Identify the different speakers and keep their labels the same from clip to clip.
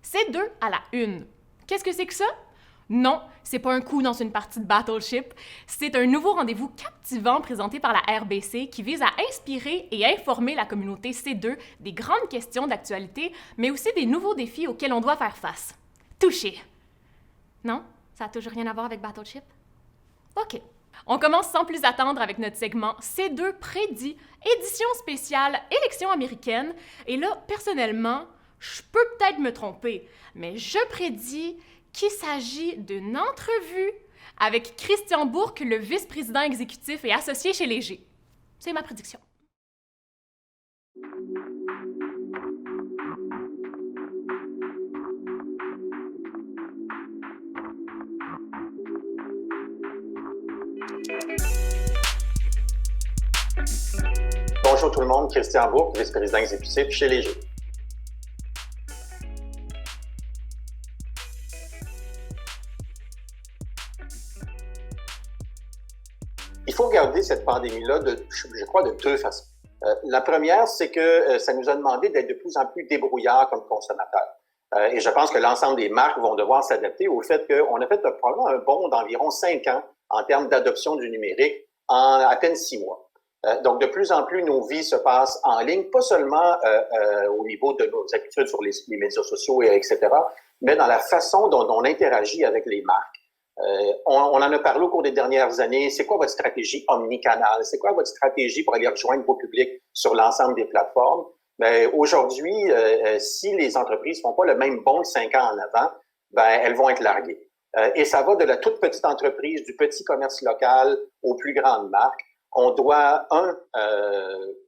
Speaker 1: C2 à la une. Qu'est-ce que c'est que ça? Non, c'est pas un coup dans une partie de Battleship. C'est un nouveau rendez-vous captivant présenté par la RBC qui vise à inspirer et informer la communauté C2 des grandes questions d'actualité, mais aussi des nouveaux défis auxquels on doit faire face. Touché. Non? Ça a toujours rien à voir avec Battleship? OK. On commence sans plus attendre avec notre segment C2 prédit, édition spéciale élection américaine. Et là, personnellement, je peux peut-être me tromper, mais je prédis qu'il s'agit d'une entrevue avec Christian Bourque, le vice-président exécutif et associé chez Léger. C'est ma prédiction.
Speaker 2: Bonjour tout le monde, Christian Bourque, vice-président exécutif chez Léger. Il faut regarder cette pandémie-là, je crois, de deux façons. La première, c'est que ça nous a demandé d'être de plus en plus débrouillards comme consommateurs. Et je pense que l'ensemble des marques vont devoir s'adapter au fait qu'on a fait probablement un bond d'environ 5 ans en termes d'adoption du numérique en à peine 6 mois. Donc, de plus en plus, nos vies se passent en ligne, pas seulement au niveau de nos habitudes sur les médias sociaux, etc., mais dans la façon dont on interagit avec les marques. On en a parlé au cours des dernières années. C'est quoi votre stratégie omnicanal? C'est quoi votre stratégie pour aller rejoindre vos publics sur l'ensemble des plateformes? Ben, aujourd'hui, si les entreprises font pas le même bond de 5 ans en avant, ben, elles vont être larguées. Et ça va de la toute petite entreprise, du petit commerce local aux plus grandes marques. On doit,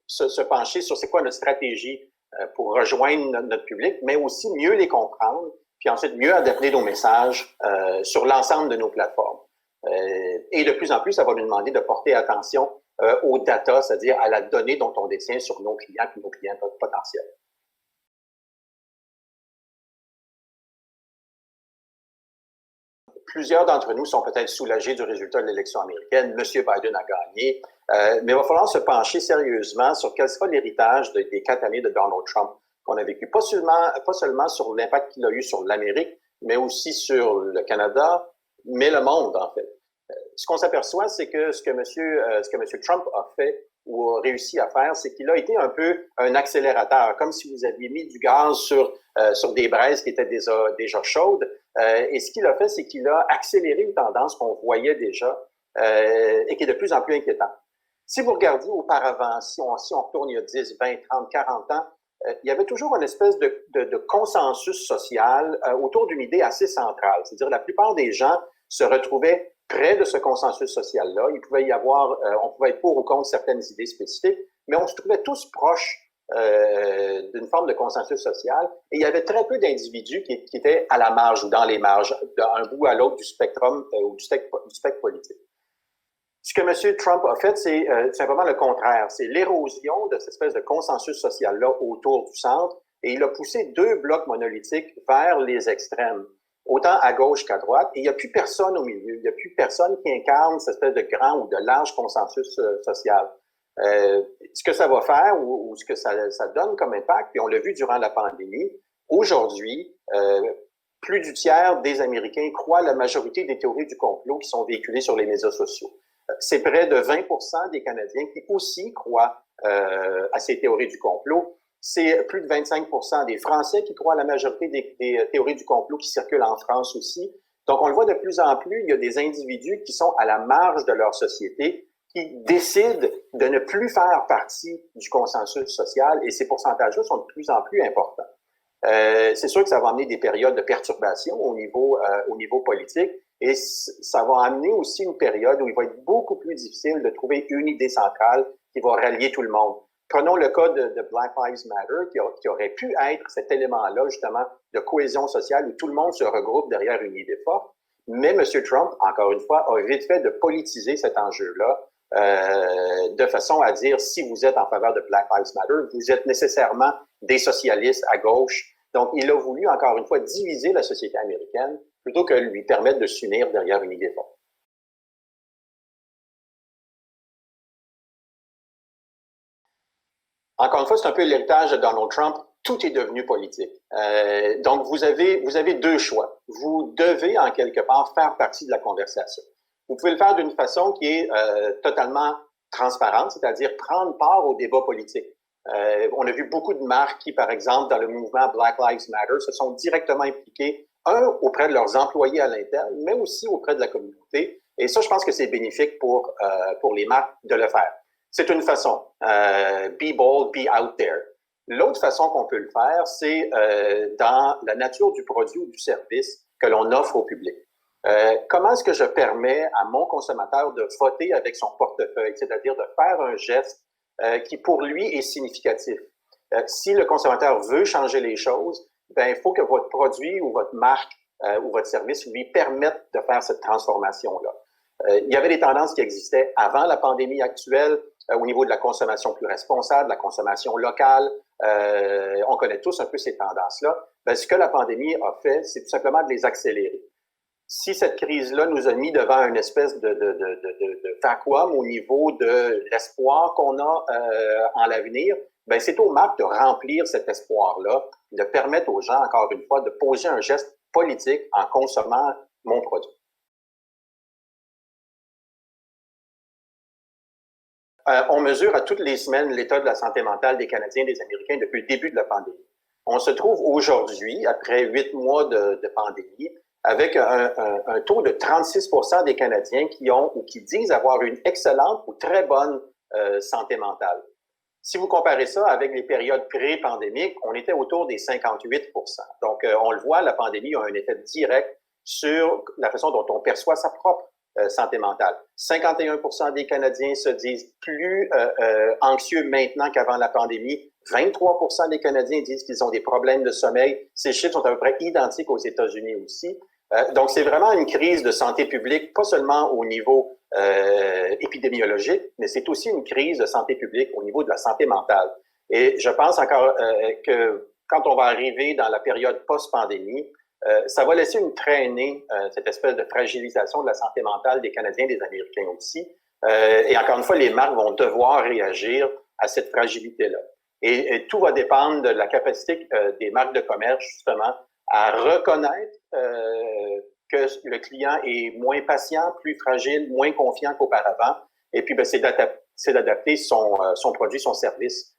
Speaker 2: se pencher sur c'est quoi notre stratégie pour rejoindre notre public, mais aussi mieux les comprendre, puis ensuite mieux adapter nos messages sur l'ensemble de nos plateformes. Et de plus en plus, ça va nous demander de porter attention aux data, c'est-à-dire à la donnée dont on détient sur nos clients et nos clients potentiels. Plusieurs d'entre nous sont peut-être soulagés du résultat de l'élection américaine. M. Biden a gagné, mais il va falloir se pencher sérieusement sur quel sera l'héritage des 4 années de Donald Trump qu'on a vécu, pas seulement sur l'impact qu'il a eu sur l'Amérique, mais aussi sur le Canada, mais le monde, en fait. Ce qu'on s'aperçoit, c'est que ce que M. Trump a fait ou a réussi à faire, c'est qu'il a été un peu un accélérateur, comme si vous aviez mis du gaz sur des braises qui étaient déjà chaudes. Et ce qu'il a fait, c'est qu'il a accéléré une tendance qu'on voyait déjà et qui est de plus en plus inquiétante. Si vous regardez auparavant, si on retourne il y a 10, 20, 30, 40 ans, il y avait toujours une espèce de consensus social autour d'une idée assez centrale. C'est-à-dire la plupart des gens se retrouvaient près de ce consensus social-là. Il pouvait y avoir, on pouvait être pour ou contre certaines idées spécifiques, mais on se trouvait tous proches d'une forme de consensus social. Et il y avait très peu d'individus qui étaient à la marge ou dans les marges, d'un bout à l'autre du spectrum ou du spectre politique. Ce que M. Trump a fait, c'est simplement le contraire. C'est l'érosion de cette espèce de consensus social-là autour du centre, et il a poussé 2 blocs monolithiques vers les extrêmes, autant à gauche qu'à droite, et il n'y a plus personne au milieu. Il n'y a plus personne qui incarne cette espèce de grand ou de large consensus social. Ce que ça va faire ou ce que ça donne comme impact, puis on l'a vu durant la pandémie, aujourd'hui, plus du tiers des Américains croient la majorité des théories du complot qui sont véhiculées sur les médias sociaux. C'est près de 20% des Canadiens qui aussi croient à ces théories du complot. C'est plus de 25% des Français qui croient à la majorité des théories du complot qui circulent en France aussi. Donc, on le voit de plus en plus, il y a des individus qui sont à la marge de leur société, qui décident de ne plus faire partie du consensus social, et ces pourcentages-là sont de plus en plus importants. C'est sûr que ça va amener des périodes de perturbation au niveau politique, et ça va amener aussi une période où il va être beaucoup plus difficile de trouver une idée centrale qui va rallier tout le monde. Prenons le cas de Black Lives Matter, qui aurait pu être cet élément-là, justement, de cohésion sociale où tout le monde se regroupe derrière une idée forte. Mais M. Trump, encore une fois, a vite fait de politiser cet enjeu-là, de façon à dire, si vous êtes en faveur de Black Lives Matter, vous êtes nécessairement des socialistes à gauche. Donc, il a voulu, encore une fois, diviser la société américaine plutôt que lui permettre de s'unir derrière une idée forte. Encore une fois, c'est un peu l'héritage de Donald Trump. tout est devenu politique. Donc, vous avez deux choix. Vous devez, en quelque part, faire partie de la conversation. Vous pouvez le faire d'une façon qui est totalement transparente, c'est-à-dire prendre part au débat politique. On a vu beaucoup de marques qui, par exemple, dans le mouvement Black Lives Matter, se sont directement impliquées, auprès de leurs employés à l'interne, mais aussi auprès de la communauté. Et ça, je pense que c'est bénéfique pour les marques de le faire. C'est une façon. Be bold, be out there. L'autre façon qu'on peut le faire, c'est dans la nature du produit ou du service que l'on offre au public. Comment est-ce que je permets à mon consommateur de voter avec son portefeuille, c'est-à-dire de faire un geste qui, pour lui, est significatif? Si le consommateur veut changer les choses, ben, il faut que votre produit ou votre marque ou votre service lui permette de faire cette transformation-là. Il y avait des tendances qui existaient avant la pandémie actuelle au niveau de la consommation plus responsable, la consommation locale. On connaît tous un peu ces tendances-là. Ben, ce que la pandémie a fait, c'est tout simplement de les accélérer. Si cette crise-là nous a mis devant une espèce de vacuum au niveau de l'espoir qu'on a en l'avenir, ben c'est aux marques de remplir cet espoir-là, de permettre aux gens, encore une fois, de poser un geste politique en consommant mon produit. On mesure à toutes les semaines l'état de la santé mentale des Canadiens et des Américains depuis le début de la pandémie. On se trouve aujourd'hui, après 8 mois de pandémie, avec un taux de 36% des Canadiens qui ont ou qui disent avoir une excellente ou très bonne santé mentale. Si vous comparez ça avec les périodes pré-pandémiques, on était autour des 58%. Donc, on le voit, la pandémie a un effet direct sur la façon dont on perçoit sa propre santé mentale. 51% des Canadiens se disent plus anxieux maintenant qu'avant la pandémie. 23% des Canadiens disent qu'ils ont des problèmes de sommeil. Ces chiffres sont à peu près identiques aux États-Unis aussi. Donc, c'est vraiment une crise de santé publique, pas seulement au niveau épidémiologique, mais c'est aussi une crise de santé publique au niveau de la santé mentale. Et je pense encore que quand on va arriver dans la période post-pandémie, ça va laisser une traînée, cette espèce de fragilisation de la santé mentale des Canadiens et des Américains aussi. Et encore une fois, les marques vont devoir réagir à cette fragilité-là. Et tout va dépendre de la capacité des marques de commerce, justement, à reconnaître que le client est moins patient, plus fragile, moins confiant qu'auparavant. Et puis, ben, c'est d'adapter son produit, son service,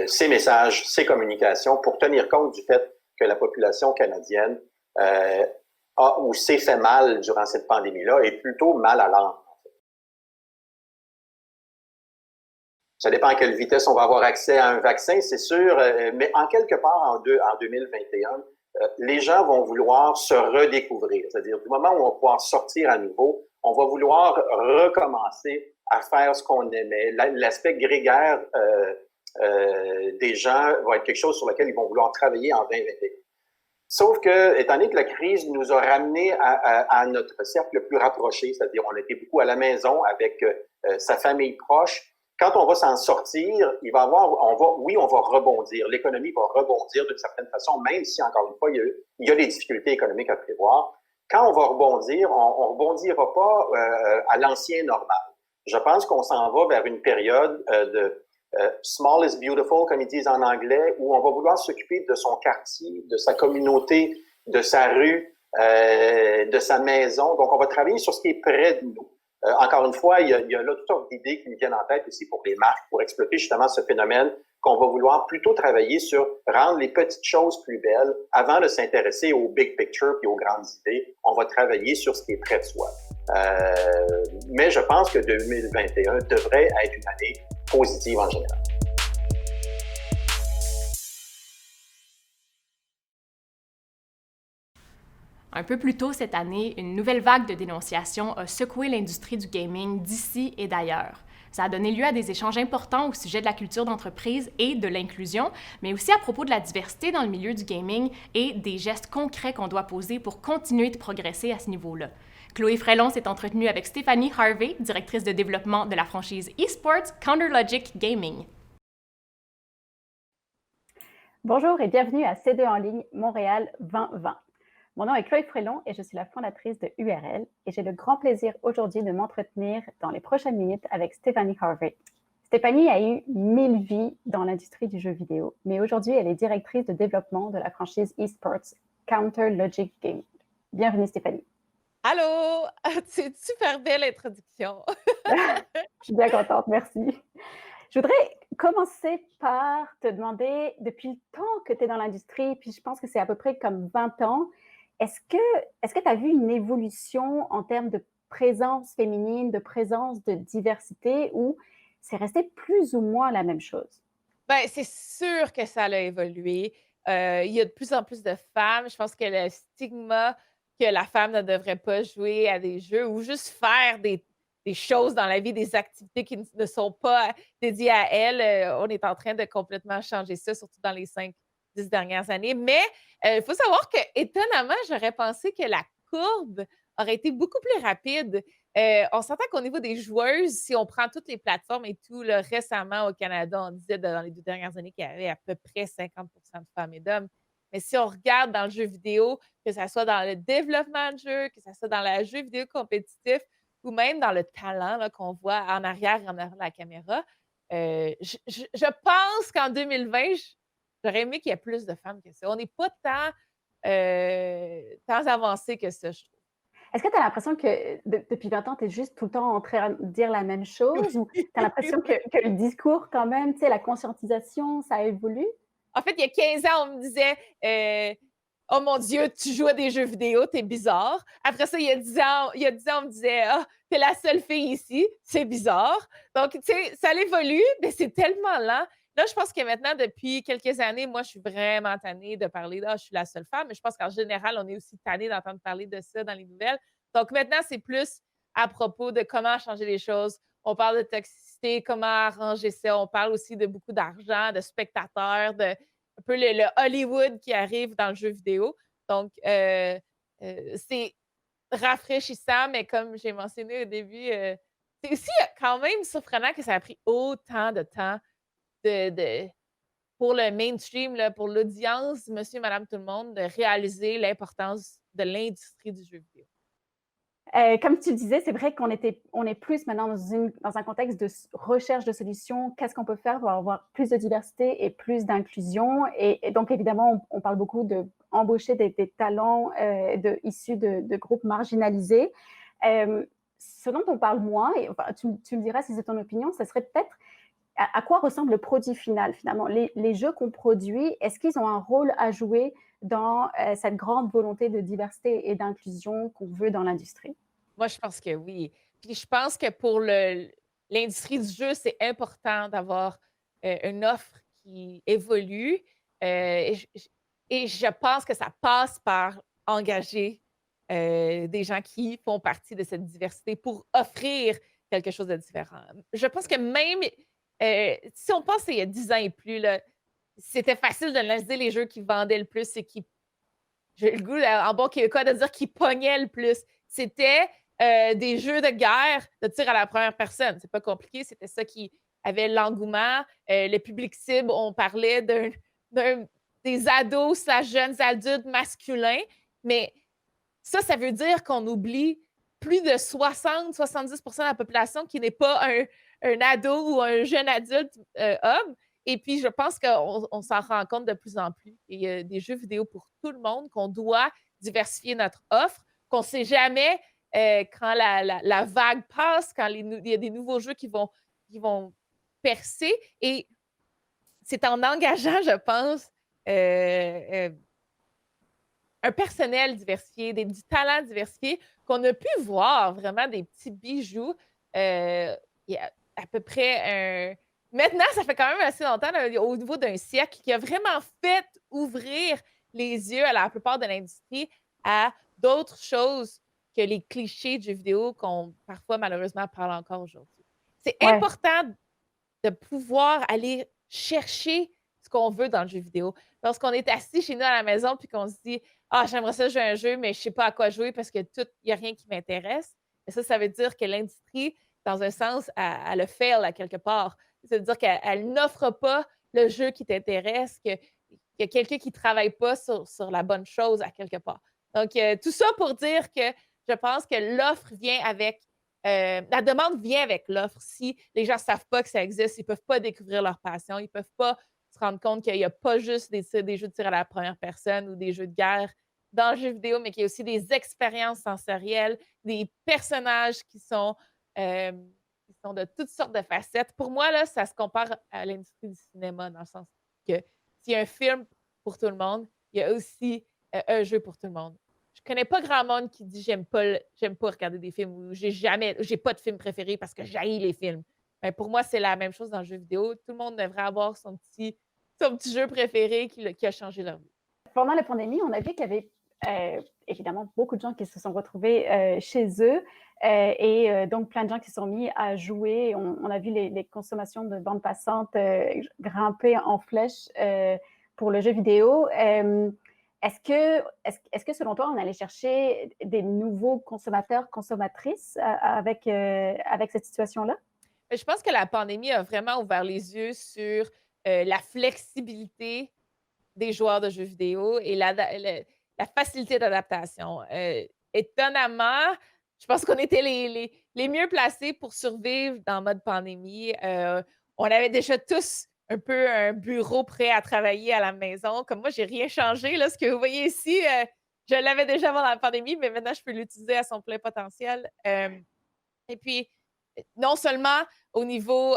Speaker 2: ses messages, ses communications pour tenir compte du fait que la population canadienne a ou s'est fait mal durant cette pandémie-là et plutôt mal à l'âme. Ça dépend à quelle vitesse on va avoir accès à un vaccin, c'est sûr, mais en quelque part en 2021, les gens vont vouloir se redécouvrir. C'est-à-dire, du moment où on va pouvoir sortir à nouveau, on va vouloir recommencer à faire ce qu'on aimait. L'aspect grégaire des gens va être quelque chose sur lequel ils vont vouloir travailler en 2021. Sauf que, étant donné que la crise nous a ramenés à notre cercle le plus rapproché, c'est-à-dire on était beaucoup à la maison avec sa famille proche, quand on va s'en sortir, on va rebondir. L'économie va rebondir d'une certaine façon, même si, encore une fois, il y a des difficultés économiques à prévoir. Quand on va rebondir, on rebondira pas à l'ancien normal. Je pense qu'on s'en va vers une période de small is beautiful, comme ils disent en anglais, où on va vouloir s'occuper de son quartier, de sa communauté, de sa rue, de sa maison. Donc, on va travailler sur ce qui est près de nous. Encore une fois, il y a là toutes sortes d'idées qui me viennent en tête aussi pour les marques, pour exploiter justement ce phénomène qu'on va vouloir plutôt travailler sur rendre les petites choses plus belles avant de s'intéresser au big picture et aux grandes idées. On va travailler sur ce qui est près de soi. Mais je pense que 2021 devrait être une année positive en général.
Speaker 1: Un peu plus tôt cette année, une nouvelle vague de dénonciations a secoué l'industrie du gaming d'ici et d'ailleurs. Ça a donné lieu à des échanges importants au sujet de la culture d'entreprise et de l'inclusion, mais aussi à propos de la diversité dans le milieu du gaming et des gestes concrets qu'on doit poser pour continuer de progresser à ce niveau-là. Chloé Frelon s'est entretenue avec Stéphanie Harvey, directrice de développement de la franchise eSports CounterLogic Gaming.
Speaker 3: Bonjour et bienvenue à C2 en ligne Montréal 2020. Mon nom est Chloé Frelon et je suis la fondatrice de URL et j'ai le grand plaisir aujourd'hui de m'entretenir dans les prochaines minutes avec Stéphanie Harvey. Stéphanie a eu 1000 vies dans l'industrie du jeu vidéo, mais aujourd'hui, elle est directrice de développement de la franchise eSports Counter Logic Gaming. Bienvenue, Stéphanie.
Speaker 4: Allô! C'est une super belle introduction.
Speaker 3: Je suis bien contente, merci. Je voudrais commencer par te demander, depuis le temps que tu es dans l'industrie, puis je pense que c'est à peu près comme 20 ans, est-ce que tu as vu une évolution en termes de présence féminine, de présence de diversité, ou c'est resté plus ou moins la même chose?
Speaker 4: Ben, c'est sûr que ça a évolué. Il y a de plus en plus de femmes. Je pense que le stigma que la femme ne devrait pas jouer à des jeux ou juste faire des choses dans la vie, des activités qui ne sont pas dédiées à elle, on est en train de complètement changer ça, surtout dans les 5-10 dernières années. Mais il faut savoir que, étonnamment, j'aurais pensé que la courbe aurait été beaucoup plus rapide. On s'entend qu'au niveau des joueuses, si on prend toutes les plateformes et tout, là, récemment au Canada, on disait dans les 2 dernières années qu'il y avait à peu près 50 de femmes et d'hommes. Mais si on regarde dans le jeu vidéo, que ça soit dans le développement de jeu, que ça soit dans le jeu vidéo compétitif ou même dans le talent là, qu'on voit en arrière et en arrière de la caméra, je pense qu'en 2020, j'aurais aimé qu'il y ait plus de femmes que ça. On n'est pas tant avancé que ça, je trouve.
Speaker 3: Est-ce que tu as l'impression que depuis 20 ans, tu es juste tout le temps en train de dire la même chose, ou tu as l'impression que le discours, quand même, tu sais, la conscientisation, ça évolue?
Speaker 4: En fait, il y a 15 ans, on me disait oh mon Dieu, tu joues à des jeux vidéo, t'es bizarre. Après ça, il y a 10 ans, on me disait ah, t'es la seule fille ici, c'est bizarre. Donc, tu sais, ça évolue, mais c'est tellement lent. Là, je pense que maintenant, depuis quelques années, moi, je suis vraiment tannée de parler de ah, je suis la seule femme, mais je pense qu'en général, on est aussi tanné d'entendre parler de ça dans les nouvelles. Donc, maintenant, c'est plus à propos de comment changer les choses. On parle de toxicité, comment arranger ça. On parle aussi de beaucoup d'argent, de spectateurs, de un peu le Hollywood qui arrive dans le jeu vidéo. Donc, c'est rafraîchissant, mais comme j'ai mentionné au début, c'est aussi quand même surprenant que ça a pris autant de temps de pour le mainstream, là, pour l'audience, monsieur, madame, tout le monde, de réaliser l'importance de l'industrie du jeu vidéo.
Speaker 3: Comme tu le disais, c'est vrai qu'on est plus maintenant dans un contexte de recherche de solutions. Qu'est-ce qu'on peut faire pour avoir plus de diversité et plus d'inclusion? Et donc, évidemment, on parle beaucoup d'embaucher des talents issus de groupes marginalisés. Ce dont on parle moins, et enfin, tu me diras si c'est ton opinion, ce serait peut-être à quoi ressemble le produit final, finalement. Les jeux qu'on produit, est-ce qu'ils ont un rôle à jouer dans cette grande volonté de diversité et d'inclusion qu'on veut dans l'industrie?
Speaker 4: Moi, je pense que oui. Puis je pense que pour l'industrie du jeu, c'est important d'avoir une offre qui évolue. Et je pense que ça passe par engager des gens qui font partie de cette diversité pour offrir quelque chose de différent. Je pense que même si on pense il y a 10 ans et plus, là, c'était facile de lancer les jeux qui vendaient le plus et qui, j'ai le goût, en bon québécois, de dire qui pognaient le plus. C'était des jeux de guerre de tir à la première personne. C'est pas compliqué, c'était ça qui avait l'engouement. Le public cible, on parlait des ados, jeunes adultes masculins, mais ça veut dire qu'on oublie plus de 60-70 de la population qui n'est pas un ado ou un jeune adulte homme. Et puis, je pense qu'on s'en rend compte de plus en plus. Il y a des jeux vidéo pour tout le monde, qu'on doit diversifier notre offre, qu'on ne sait jamais quand la vague passe, quand il y a des nouveaux jeux qui vont percer. Et c'est en engageant, je pense, un personnel diversifié, du talent diversifié, qu'on a pu voir vraiment des petits bijoux. Il y a à peu près Maintenant, ça fait quand même assez longtemps, là, au niveau d'un siècle, qui a vraiment fait ouvrir les yeux à la plupart de l'industrie à d'autres choses que les clichés du jeu vidéo qu'on parfois, malheureusement, parle encore aujourd'hui. C'est important de pouvoir aller chercher ce qu'on veut dans le jeu vidéo. Lorsqu'on est assis chez nous à la maison puis qu'on se dit ah, j'aimerais ça jouer à un jeu, mais je ne sais pas à quoi jouer parce que il n'y a rien qui m'intéresse. Et ça veut dire que l'industrie, dans un sens, elle a fail à quelque part. Ça veut dire qu'elle n'offre pas le jeu qui t'intéresse, qu'il y a quelqu'un qui ne travaille pas sur la bonne chose à quelque part. Donc, tout ça pour dire que je pense que l'offre vient avec la demande vient avec l'offre. Si les gens ne savent pas que ça existe, ils ne peuvent pas découvrir leur passion, ils ne peuvent pas se rendre compte qu'il n'y a pas juste des jeux de tir à la première personne ou des jeux de guerre dans le jeu vidéo, mais qu'il y a aussi des expériences sensorielles, des personnages euh, qui sont de toutes sortes de facettes. Pour moi, là, ça se compare à l'industrie du cinéma, dans le sens que s'il y a un film pour tout le monde, il y a aussi un jeu pour tout le monde. Je connais pas grand monde qui dit j'aime pas regarder des films ou j'ai pas de film préféré parce que j'haïs les films. Ben, pour moi, c'est la même chose dans le jeu vidéo. Tout le monde devrait avoir son petit jeu préféré qui a changé leur vie.
Speaker 3: Pendant la pandémie, on a vu qu'il y avait évidemment beaucoup de gens qui se sont retrouvés chez eux et donc plein de gens qui se sont mis à jouer. On a vu les consommations de bandes passantes grimper en flèche pour le jeu vidéo. Est-ce que selon toi, on allait chercher des nouveaux consommateurs, consommatrices avec cette situation-là?
Speaker 4: Je pense que la pandémie a vraiment ouvert les yeux sur la flexibilité des joueurs de jeux vidéo et la facilité d'adaptation. Étonnamment, je pense qu'on était les mieux placés pour survivre dans le mode pandémie. On avait déjà tous un peu un bureau prêt à travailler à la maison. Comme moi, j'ai rien changé. Là, ce que vous voyez ici, je l'avais déjà avant la pandémie, mais maintenant, je peux l'utiliser à son plein potentiel. Et puis, non seulement au niveau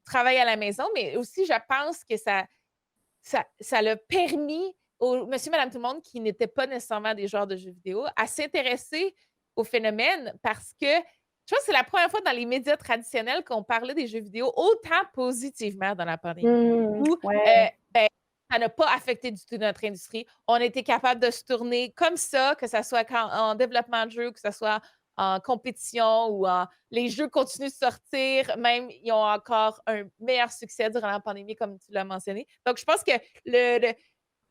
Speaker 4: travail à la maison, mais aussi, je pense que ça l'a permis aux monsieur, madame, tout le monde qui n'étaient pas nécessairement des joueurs de jeux vidéo à s'intéresser au phénomène parce que je pense que c'est la première fois dans les médias traditionnels qu'on parlait des jeux vidéo autant positivement dans la pandémie. Où,
Speaker 3: Ouais.
Speaker 4: ben, ça n'a pas affecté du tout notre industrie. On a été capable de se tourner comme ça, que ce soit en développement de jeux, que ce soit en compétition ou les jeux continuent de sortir, même ils ont encore un meilleur succès durant la pandémie, comme tu l'as mentionné. Donc, je pense que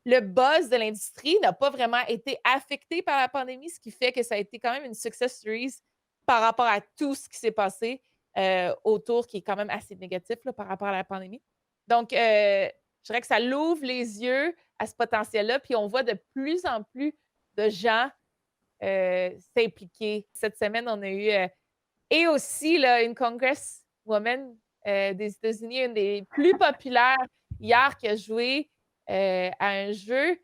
Speaker 4: le buzz de l'industrie n'a pas vraiment été affecté par la pandémie, ce qui fait que ça a été quand même une success story par rapport à tout ce qui s'est passé autour, qui est quand même assez négatif là, par rapport à la pandémie. Donc, je dirais que ça l'ouvre les yeux à ce potentiel-là, puis on voit de plus en plus de gens s'impliquer. Cette semaine, on a eu et aussi là, une congresswoman des États-Unis, une des plus populaires hier, qui a joué à un jeu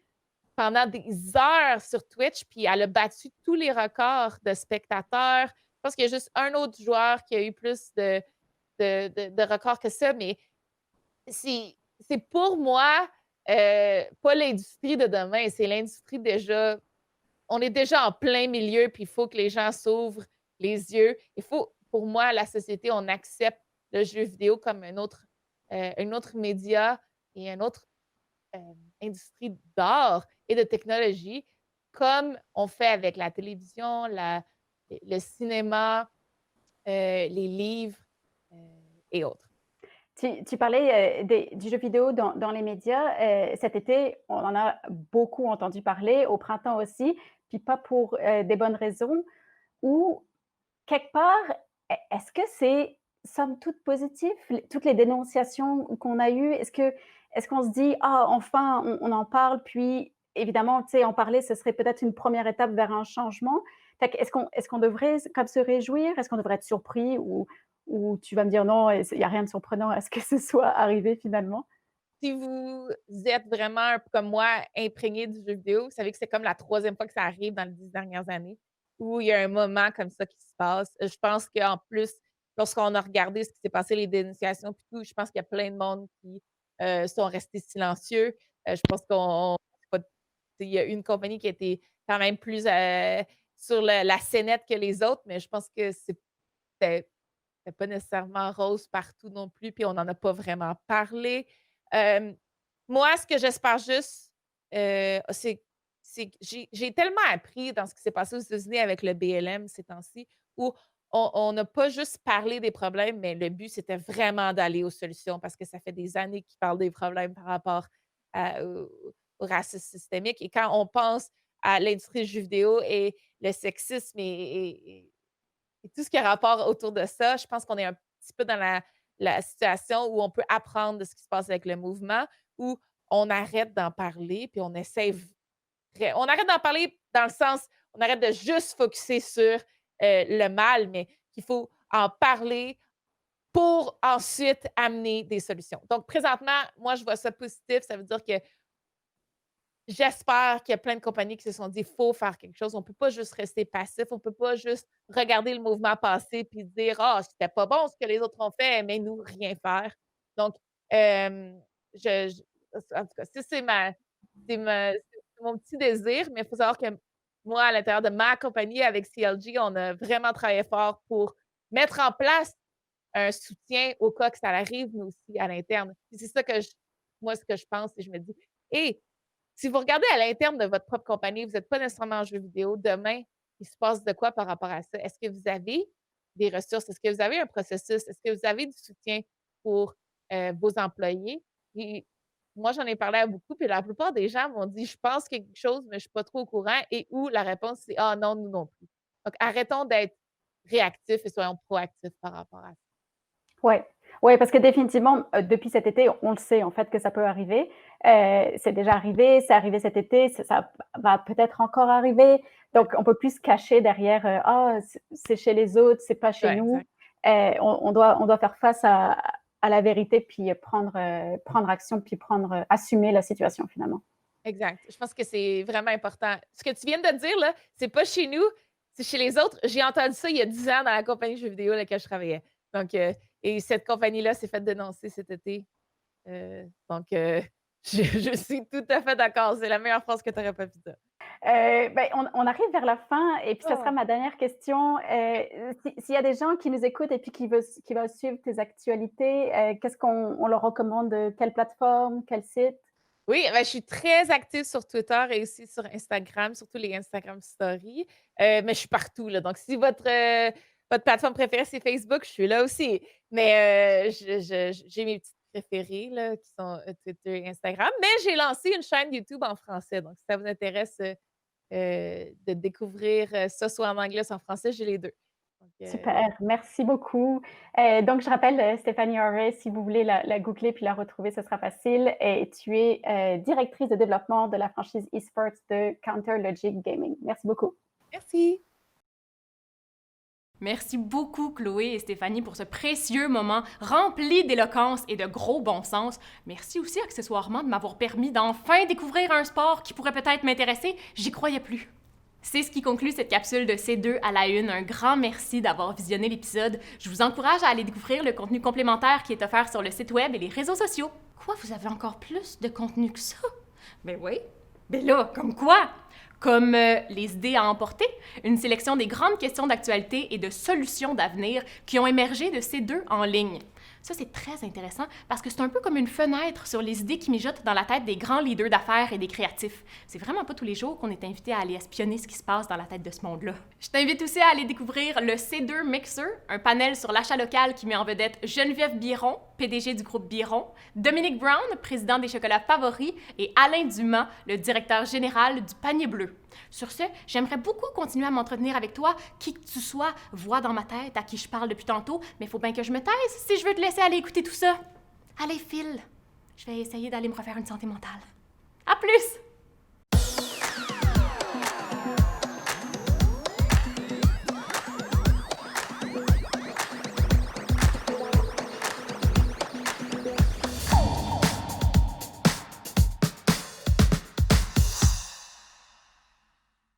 Speaker 4: pendant des heures sur Twitch, puis elle a battu tous les records de spectateurs. Je pense qu'il y a juste un autre joueur qui a eu plus de records que ça, mais c'est pour moi pas l'industrie de demain, c'est l'industrie déjà. On est déjà en plein milieu, puis il faut que les gens s'ouvrent les yeux. Il faut, pour moi, la société, on accepte le jeu vidéo comme un autre média et une autre industrie d'art et de technologie, comme on fait avec la télévision, le cinéma, les livres et autres.
Speaker 3: Tu parlais du jeu vidéo dans les médias. Cet été, on en a beaucoup entendu parler, au printemps aussi, puis pas pour des bonnes raisons. Ou, quelque part, est-ce que c'est somme toute positif, toutes les dénonciations qu'on a eues? Est-ce qu'on se dit, ah, enfin, on en parle, puis évidemment, tu sais, en parler, ce serait peut-être une première étape vers un changement. Est-ce qu'on devrait comme se réjouir? Est-ce qu'on devrait être surpris ou tu vas me dire non, il n'y a rien de surprenant à ce que ce soit arrivé finalement?
Speaker 4: Si vous êtes vraiment, un peu comme moi, imprégné du jeu vidéo, vous savez que c'est comme la troisième fois que ça arrive dans les 10 dernières années, où il y a un moment comme ça qui se passe. Je pense qu'en plus, lorsqu'on a regardé ce qui s'est passé, les dénonciations puis tout, je pense qu'il y a plein de monde qui sont restés silencieux. Je pense il y a une compagnie qui a été quand même plus sur la scénette que les autres, mais je pense que c'était pas nécessairement rose partout non plus, puis on n'en a pas vraiment parlé. Hem, Moi, ce que j'espère juste, c'est que j'ai tellement appris dans ce qui s'est passé aux États-Unis avec le BLM ces temps-ci, où on n'a pas juste parlé des problèmes, mais le but, c'était vraiment d'aller aux solutions parce que ça fait des années qu'ils parlent des problèmes par rapport au racisme systémique. Et quand on pense à l'industrie du jeu vidéo et le sexisme et tout ce qui a rapport autour de ça, je pense qu'on est un petit peu dans la situation où on peut apprendre de ce qui se passe avec le mouvement, où on arrête d'en parler, puis on arrête d'en parler dans le sens, on arrête de juste focuser sur le mal, mais qu'il faut en parler pour ensuite amener des solutions. Donc, présentement, moi, je vois ça positif. Ça veut dire que j'espère qu'il y a plein de compagnies qui se sont dit: «Faut faire quelque chose». On ne peut pas juste rester passif. On ne peut pas juste regarder le mouvement passer puis dire: «Ah, c'était pas bon ce que les autres ont fait, mais nous, rien faire». Donc, je en tout cas, ça, c'est mon petit désir, mais il faut savoir que moi, à l'intérieur de ma compagnie avec CLG, on a vraiment travaillé fort pour mettre en place un soutien au cas que ça arrive, nous aussi, à l'interne. Puis c'est ça que moi, ce que je pense, et je me dis: «Hey, si vous regardez à l'interne de votre propre compagnie, vous n'êtes pas nécessairement en jeu vidéo, demain, il se passe de quoi par rapport à ça? Est-ce que vous avez des ressources? Est-ce que vous avez un processus? Est-ce que vous avez du soutien pour vos employés?» Puis moi, j'en ai parlé à beaucoup, puis la plupart des gens m'ont dit: «Je pense quelque chose, mais je ne suis pas trop au courant», et où la réponse, c'est: «Ah non, nous non plus». Donc, arrêtons d'être réactifs et soyons proactifs par rapport à ça.
Speaker 3: Ouais. Ouais, parce que définitivement, depuis cet été, on le sait en fait que ça peut arriver. C'est déjà arrivé, c'est arrivé cet été, ça va peut-être encore arriver. Donc on peut plus se cacher derrière, «Ah, c'est chez les autres, c'est pas chez
Speaker 4: Ouais,
Speaker 3: nous».
Speaker 4: exact.
Speaker 3: On doit faire face à la vérité, puis prendre action, puis assumer la situation finalement.
Speaker 4: Exact. Je pense que c'est vraiment important. Ce que tu viens de dire, là, c'est pas chez nous, c'est chez les autres. J'ai entendu ça il y a 10 ans dans la compagnie de jeux vidéo dans laquelle je travaillais. Donc, et cette compagnie-là s'est fait dénoncer cet été. Donc, je suis tout à fait d'accord. C'est la meilleure phrase que tu aurais pas pu dire.
Speaker 3: Ben, on arrive vers la fin et puis ça sera
Speaker 4: Oh.
Speaker 3: ma dernière question. S'il y a des gens qui nous écoutent et puis qui veulent suivre tes actualités, qu'est-ce qu'on leur recommande? Quelle plateforme? Quel site?
Speaker 4: Oui, ben, je suis très active sur Twitter et aussi sur Instagram, surtout les Instagram Stories. Mais je suis partout, là. Donc, si votre plateforme préférée, c'est Facebook, je suis là aussi. Mais j'ai mes petites préférées, là, qui sont Twitter et Instagram. Mais j'ai lancé une chaîne YouTube en français. Donc, si ça vous intéresse de découvrir ça, soit en anglais, soit en français, j'ai les deux. Donc,
Speaker 3: Super, merci beaucoup. Donc, je rappelle, Stéphanie Harvey, si vous voulez la googler puis la retrouver, ce sera facile. Et tu es directrice de développement de la franchise eSports de Counter Logic Gaming. Merci beaucoup.
Speaker 4: merci.
Speaker 1: Merci beaucoup, Chloé et Stéphanie, pour ce précieux moment rempli d'éloquence et de gros bon sens. Merci aussi accessoirement de m'avoir permis d'enfin découvrir un sport qui pourrait peut-être m'intéresser. J'y croyais plus. C'est ce qui conclut cette capsule de C2 à la une. Un grand merci d'avoir visionné l'épisode. Je vous encourage à aller découvrir le contenu complémentaire qui est offert sur le site web et les réseaux sociaux. Quoi, vous avez encore plus de contenu que ça? Ben oui. Ben là, comme quoi? Comme les idées à emporter, une sélection des grandes questions d'actualité et de solutions d'avenir qui ont émergé de ces deux en ligne. Ça, c'est très intéressant parce que c'est un peu comme une fenêtre sur les idées qui mijotent dans la tête des grands leaders d'affaires et des créatifs. C'est vraiment pas tous les jours qu'on est invité à aller espionner ce qui se passe dans la tête de ce monde-là. Je t'invite aussi à aller découvrir le C2 Mixer, un panel sur l'achat local qui met en vedette Geneviève Biron, PDG du groupe Biron, Dominique Brown, président des chocolats favoris, et Alain Dumas, le directeur général du Panier Bleu. Sur ce, j'aimerais beaucoup continuer à m'entretenir avec toi, qui que tu sois, voix dans ma tête à qui je parle depuis tantôt, mais il faut bien que je me taise si je veux te laisser aller écouter tout ça. Allez, file! Je vais essayer d'aller me refaire une santé mentale. À plus!